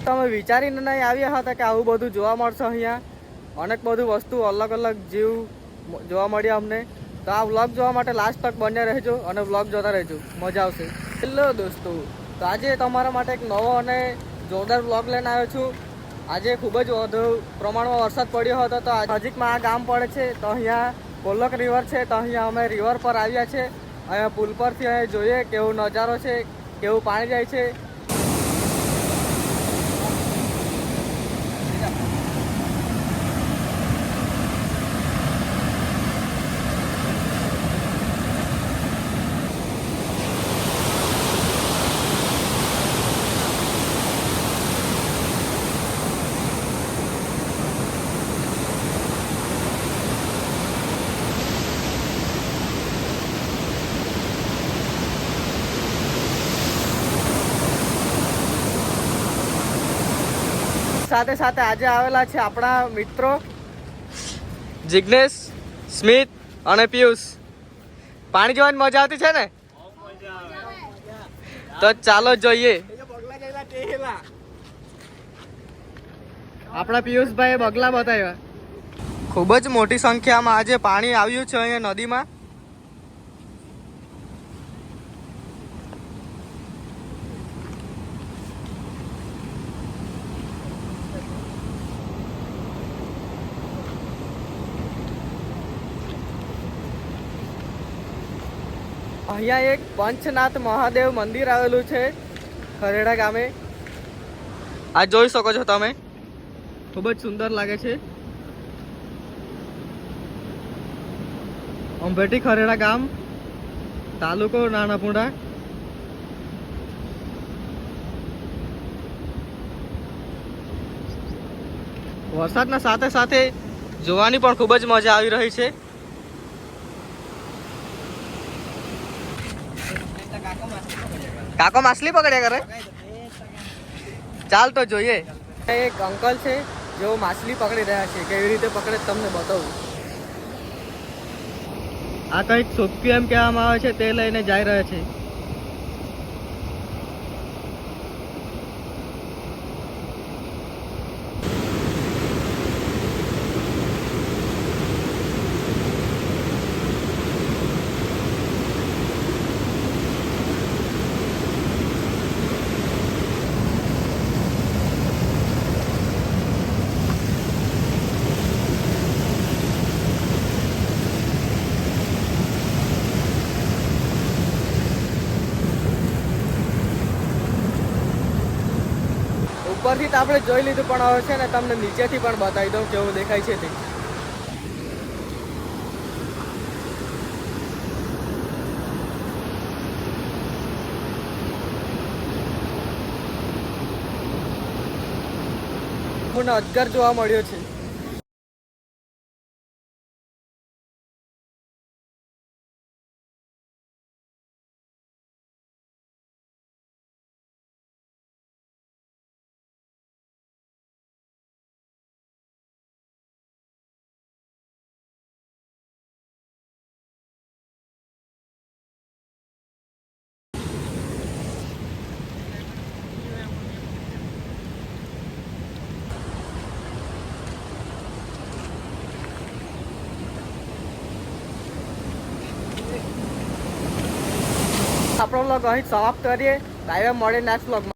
તમે વિચારીને નહીં આવ્યા હતા કે આવું બધું જોવા મળશે અહીંયા? અનેક બધું વસ્તુ અલગ અલગ જીવ જોવા મળ્યા અમને. તો આ વ્લોગ જોવા માટે લાસ્ટ તક બન્યા રહેજો અને વ્લોગ જોતા રહેજો, મજા આવશે. હેલો દોસ્તો, તો આજે તમારા માટે એક નવો અને જોરદાર વ્લોગ લઈને આવ્યો છું. આજે ખૂબ જ વધુ પ્રમાણમાં વરસાદ પડ્યો હતો, તો નજીકમાં આ ગામ પડે છે. તો અહીંયા કોલક રિવર છે, તો અહીંયા અમે રિવર પર આવ્યા છે. અહીંયા પુલ પરથી અહીંયા જોઈએ કેવો નજારો છે, કેવું પાણી જાય છે. સાથે સાથે આજે આવેલા છે આપણા મિત્રો જિગ્નેશ, સ્મિત અને પિયુષ. પાણી જોવાની મજા આવતી છે ને? તો ચાલો જોઈએ. આપણા પિયુષભાઈ બગલા બતાવ્યા. ખૂબ જ મોટી સંખ્યામાં આજે પાણી આવ્યું છે અહીંયા નદીમાં. અહીંયા એક પંચનાથ મહાદેવ મંદિર આવેલું છે ખરેડા ગામે. આ જોઈ શકો છો તમે, ખૂબ જ સુંદર લાગે છે. અંભેટી ખરેડા ગામ, તાલુકો નાનાપુંડા. વરસાદના સાથે સાથે જોવાની પણ ખૂબ જ મજા આવી રહી છે. કાકો માછલી પકડ્યા કરે. ચાલ તો જોઈએ. એક અંકલ છે જેઓ માછલી પકડી રહ્યા છે. કેવી રીતે પકડે તમને બતાવું. આ કંઈક સોપકી એમ કહેવામાં આવે છે, તે લઈને જઈ રહ્યા છે. ઉપરથી તો આપણે જોઈ લીધું, પણ હવે છે ને તમને નીચેથી પણ બતાવી દઉં કેવું દેખાય છે તે. મને અજગર જોવા મળ્યો છે. આપણો વ્લોગ અહીં સમાપ્ત કરીએ. લાઈવ મળે નેક્સ્ટ વ્લોગમાં.